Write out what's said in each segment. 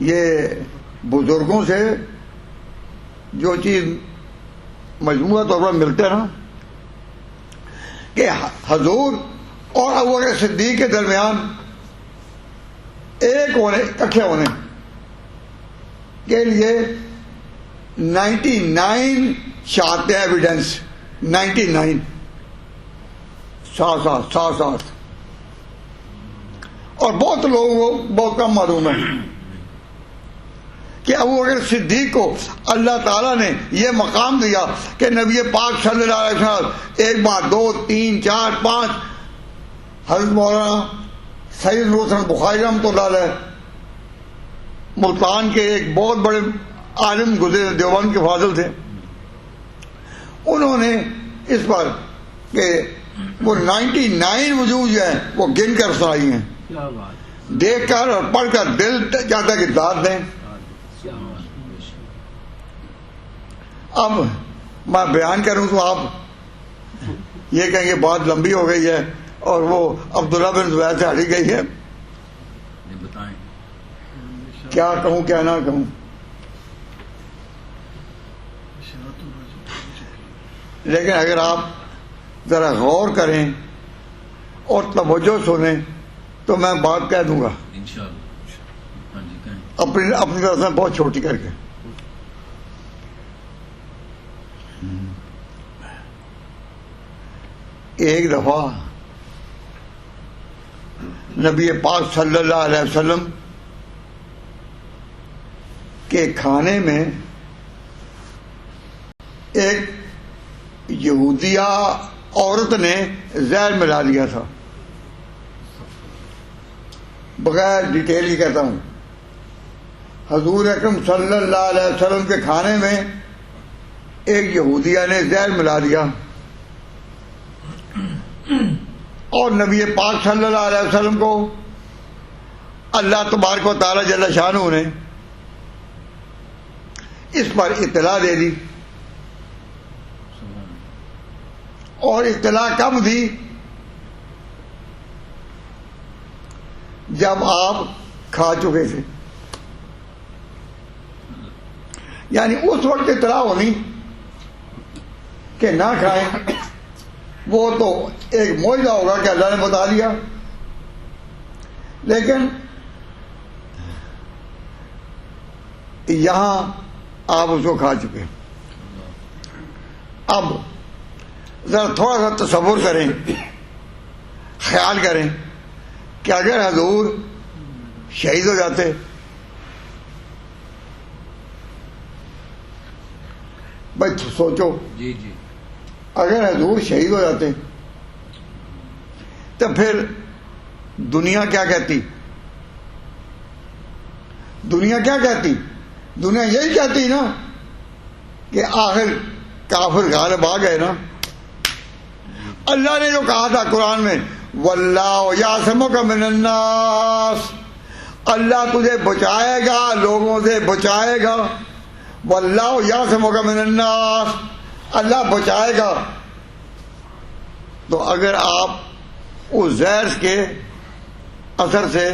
یہ بزرگوں سے جو چیز مجموعہ طور پر ملتے نا کہ حضور اور ابو بکر صدیق کے درمیان ایک ہونے اکٹھے ہونے کے لیے 99 چاہتے ہیں ایویڈنس. 99 ساتھ اور بہت لوگوں کو بہت کم معلوم ہے کہ ابو بکر صدیق کو اللہ تعالیٰ نے یہ مقام دیا کہ نبی پاک صلی اللہ علیہ وسلم ایک بار 2 3 4 5 حضرت مولانا سید نور حسن بخاری رحمۃ اللہ علیہ ملتان کے ایک بہت بڑے عالم گزرے دیوبند کے فاضل تھے. انہوں نے اس پر کہ وہ 99 وجوہ جو ہیں وہ گن کر سنائی ہیں. دیکھ کر اور پڑھ کر دل چاہتا کہ داد دیں. اب میں بیان کروں تو آپ یہ کہیں گے بات لمبی ہو گئی ہے اور وہ عبداللہ بن زبیر سے ہٹی گئی ہے. کیا کہوں کیا نہ کہوں. لیکن اگر آپ ذرا غور کریں اور توجہ سنیں تو میں بات کہہ دوں گا اپنی طرف سے بہت چھوٹی کر کے. ایک دفعہ نبی پاک صلی اللہ علیہ وسلم کے کھانے میں ایک یہودیہ عورت نے زہر ملا لیا تھا. بغیر ڈیٹیل ہی کہتا ہوں, حضور اکرم صلی اللہ علیہ وسلم کے کھانے میں ایک یہودیہ نے زہر ملا دیا اور نبی پاک صلی اللہ علیہ وسلم کو اللہ تبارک و تعالی جل شانہ نے اس پر اطلاع دے دی. اور اطلاع کب دی؟ جب آپ کھا چکے تھے. یعنی اس وقت اطلاع ہونی کہ نہ کھائیں وہ تو ایک معجزہ ہوگا کہ اللہ نے بتا دیا. لیکن یہاں آپ اس کو کھا چکے. اب ذرا تھوڑا سا تصور کریں, خیال کریں کہ اگر حضور شہید ہو جاتے بھائی سوچو, اگر حضور شہید ہو جاتے تو پھر دنیا کیا کہتی؟ دنیا کیا کہتی؟ دنیا یہی کہتی نا کہ آخر کافر غالب آ گئے نا. اللہ نے جو کہا تھا قرآن میں واللہ یعصمک من الناس, اللہ تجھے بچائے گا, لوگوں سے بچائے گا. واللہ یعصمک من الناس, اللہ بچائے گا. تو اگر آپ اس زہر کے اثر سے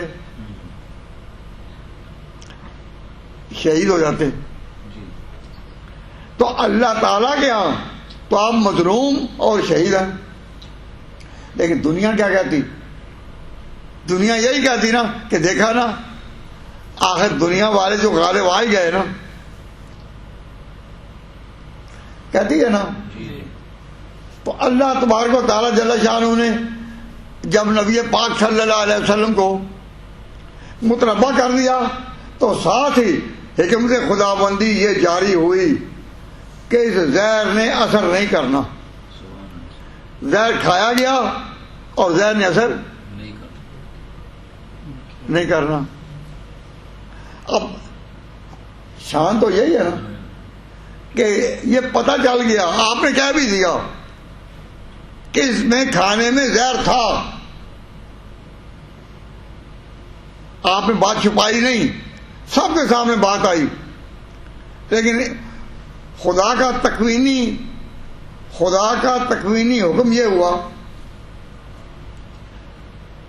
شہید ہو جاتے تو اللہ تعالیٰ کے ہاں تو آپ مظلوم اور شہید ہیں. لیکن دنیا کیا کہتی؟ دنیا یہی کہتی نا کہ دیکھا نا آخر دنیا والے جو غالب آ ہی گئے نا, کہتی ہے نا. تو اللہ تبارک و تعالیٰ جل شانہ نے جب نبی پاک صلی اللہ علیہ وسلم کو متنبع کر دیا تو ساتھ ہی حکمت خدا بندی یہ جاری ہوئی کہ اس زہر نے اثر نہیں کرنا. زہر کھایا گیا اور زہر نے اثر نہیں کرنا. اب شان تو یہی ہے نا کہ یہ پتہ چل گیا, آپ نے کہہ بھی دیا کہ اس میں کھانے میں زہر تھا, آپ نے بات چھپائی نہیں, سب کے سامنے بات آئی. لیکن خدا کا تکوینی حکم یہ ہوا,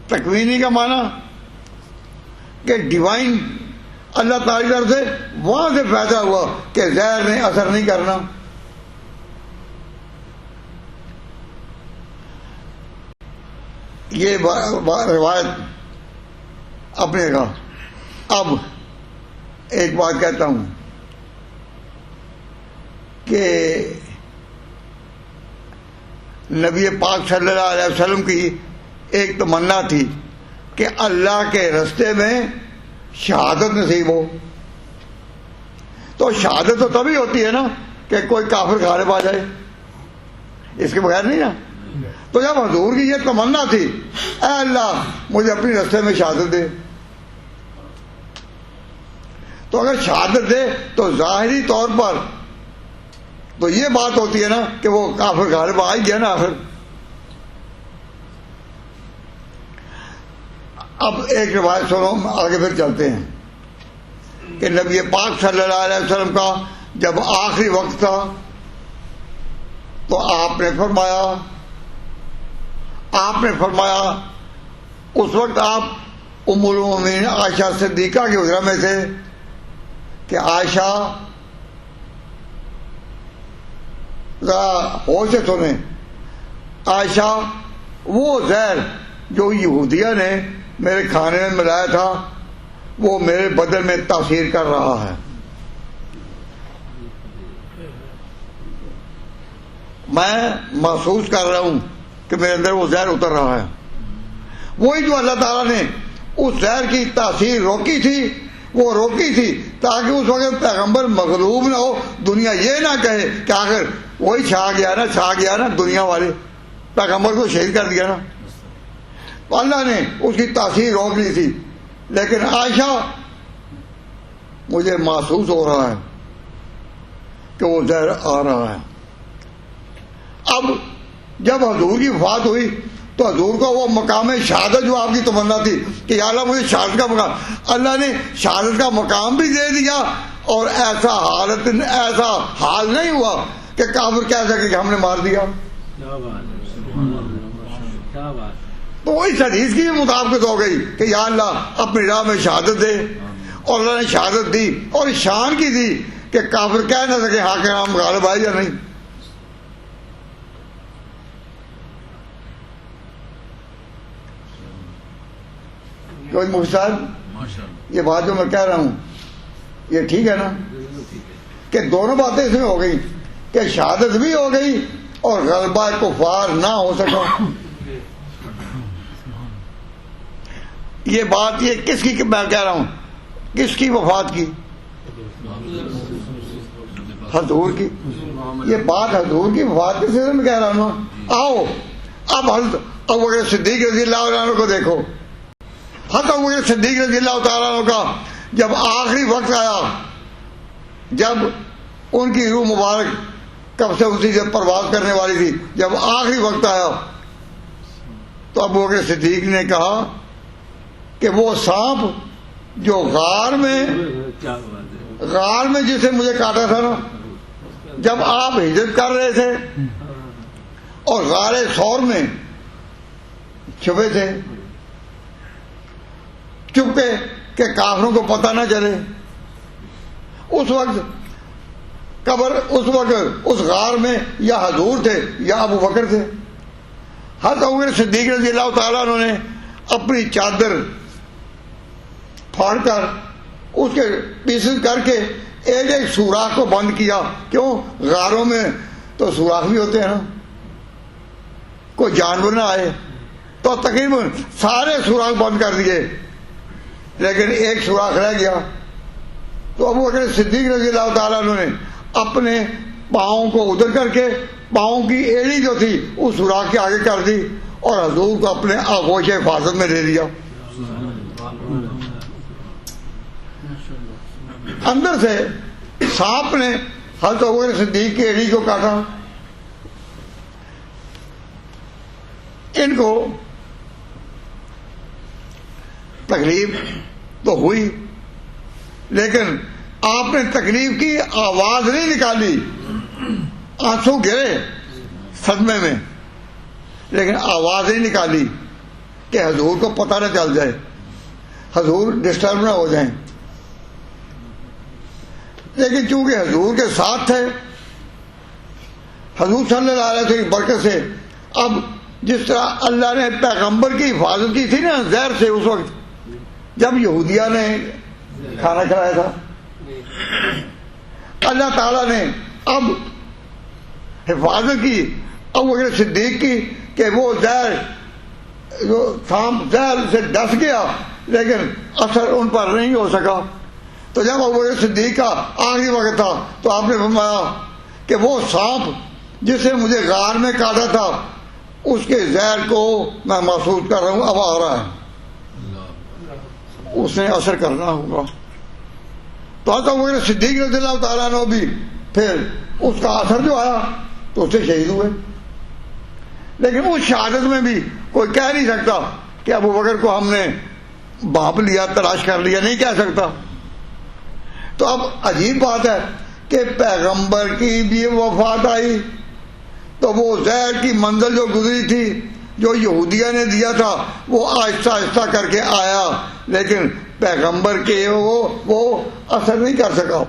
تکوینی کا معنی کہ ڈیوائن اللہ تعالی کی طرف سے وہاں سے فیصلہ ہوا کہ زہر نے اثر نہیں کرنا. یہ روایت اپنے کا. اب ایک بات کہتا ہوں کہ نبی پاک صلی اللہ علیہ وسلم کی ایک تمنا تھی کہ اللہ کے رستے میں شہادت نصیب ہو. تو شہادت تو تبھی ہوتی ہے نا کہ کوئی کافر غالب آ جائے, اس کے بغیر نہیں نا. تو جب حضور کی یہ تمنا تھی اے اللہ مجھے اپنے رستے میں شہادت دے, تو اگر شہادت دے تو ظاہری طور پر تو یہ بات ہوتی ہے نا کہ وہ کافر غالب آ ہی گیا نا آخر. اب ایک روایت سنو, آگے پھر چلتے ہیں کہ نبی پاک صلی اللہ علیہ وسلم کا جب آخری وقت تھا تو آپ نے فرمایا اس وقت آپ ام المومنین عائشہ صدیقہ کے حجرہ میں تھے کہ عائشہ ذرا ہوش سے سنیں, عائشہ وہ زہر جو یہودیہ نے میرے کھانے میں ملایا تھا وہ میرے بدن میں تاثیر کر رہا ہے. میں محسوس کر رہا ہوں کہ میرے اندر وہ زہر اتر رہا ہے. وہی جو اللہ تعالیٰ نے اس زہر کی تاثیر روکی تھی, وہ روکی تھی تاکہ اس وقت پیغمبر مغلوب نہ ہو, دنیا یہ نہ کہے کہ آخر وہی چھا گیا نا دنیا والے پیغمبر کو شہید کر دیا نا. اللہ نے اس کی تاثیر روک لی تھی. لیکن عائشہ مجھے محسوس ہو رہا ہے کہ وہ زہر آ رہا ہے. اب جب حضور کی وفات ہوئی تو حضور کو وہ مقام شہادت جو آپ کی تمنا تھی کہ یا اللہ مجھے شہادت کا مقام, اللہ نے شہادت کا مقام بھی دے دیا, اور ایسا حال نہیں ہوا کہ کافر کہہ سکے کہ ہم نے مار دیا. تو اس حدیث کی بھی مطابقت ہو گئی کہ یا اللہ اپنی راہ میں شہادت دے, اور اللہ نے شہادت دی اور شان کی دی کہ کافر کہہ نہ سکے ہاں کہ ہم غالب آئے یا نہیں. کوئی مفتی صاحب یہ بات جو میں کہہ رہا ہوں یہ ٹھیک ہے نا کہ دونوں باتیں اس میں ہو گئی کہ شہادت بھی ہو گئی اور غلبہ کفار نہ ہو سکا. یہ بات یہ کس کی میں کہہ رہا ہوں, کس کی وفات کی؟ حضور کی. یہ بات حضور کی وفات کے سلسلے میں کہہ رہا ہوں. آؤ اب حضرت ابوبکر صدیق رضی اللہ عنہ کو دیکھو. حضرت ابوبکر صدیق رضی اللہ تعالیٰ عنہ کا جب آخری وقت آیا, جب ان کی روح مبارک کب سے اسی سے پرواز کرنے والی تھی, جب آخری وقت آیا تو ابوبکر صدیق نے کہا کہ وہ سانپ جو غار میں جسے مجھے کاٹا تھا نا, جب آپ ہجرت کر رہے تھے اور غار ثور میں چھپے تھے چپکے کہ کافروں کو پتہ نہ چلے, اس وقت اس غار میں یا حضور تھے یا ابو بکر تھے. حضرت ابوبکر صدیق رضی اللہ تعالیٰ عنہ نے اپنی چادر پھاڑ کر اس کے پیسز کر کے ایک ایک سوراخ کو بند کیا. کیوں؟ غاروں میں تو سوراخ بھی ہوتے ہیں نا, کوئی جانور نہ آئے, تو تقریباً سارے سوراخ بند کر دیے, لیکن ایک سوراخ رہ گیا. تو ابوبکر صدیق رضی اللہ تعالیٰ عنہ نے اپنے پاؤں کو ادھر کر کے پاؤں کی ایڑی جو تھی اس سوراخ کے آگے کر دی اور حضور کو اپنے آغوش حفاظت میں دے دیا. اندر سے سانپ نے حضرت ابوبکر صدیق کی ایڑی کو کاٹا. ان کو تکلیف تو ہوئی, لیکن آپ نے تکلیف کی آواز نہیں نکالی, آنسو گرے صدمے میں, لیکن آواز نہیں نکالی کہ حضور کو پتہ نہ چل جائے, حضور ڈسٹرب نہ ہو جائیں. لیکن چونکہ حضور کے ساتھ تھے، حضور صلی اللہ علیہ وسلم کی برکت سے، اب جس طرح اللہ نے پیغمبر کی حفاظت کی تھی نا زہر سے اس وقت جب یہودیہ نے کھانا کھلایا تھا، اللہ تعالیٰ نے اب حفاظت کی ابو بکر صدیق کی کہ وہ زہر سے ڈس گیا لیکن اثر ان پر نہیں ہو سکا. تو جب ابو بکر صدیق کا آخری وقت تھا تو آپ نے فرمایا کہ وہ سانپ جس نے مجھے غار میں کاٹا تھا اس کے زہر کو میں محسوس کر رہا ہوں، اب آ رہا ہے، اس نے اثر کرنا ہوگا. تو ابو بکر صدیق رضی اللہ تعالیٰ عنہ بھی پھر اس کا اثر جو آیا تو اس سے شہید ہوئے. لیکن اس شہادت میں بھی کوئی کہہ نہیں سکتا کہ ابو بکر کو ہم نے بھانپ لیا، تلاش کر لیا، نہیں کہہ سکتا. تو اب عجیب بات ہے کہ پیغمبر کی بھی وفات آئی تو وہ زہر کی منزل جو گزری تھی جو یہودیہ نے دیا تھا وہ آہستہ آہستہ کر کے آیا، لیکن پیغمبر کے وہ اثر نہیں کر سکا.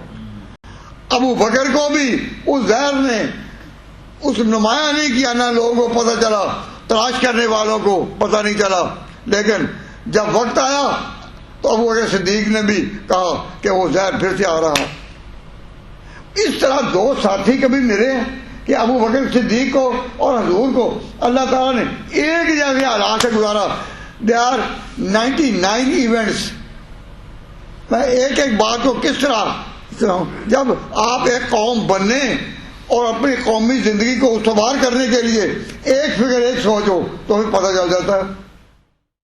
ابو بکر کو بھی اس زہر نے اس نمایاں نہیں کیا، نہ لوگوں کو پتہ چلا، تلاش کرنے والوں کو پتہ نہیں چلا. لیکن جب وقت آیا تو ابو بکر صدیق نے بھی کہا کہ وہ زہر پھر سے آ رہا. اس طرح دو ساتھی کبھی ملے کہ ابو بکر صدیق کو اور حضور کو اللہ تعالیٰ نے ایک جیسے حالات سے گزارا. They are 99 events. میں ایک بات کو کس طرح، جب آپ ایک قوم بننے اور اپنی قومی زندگی کو استوار کرنے کے لیے ایک فکر ایک سوچو تو پھر پتہ چل جاتا ہے.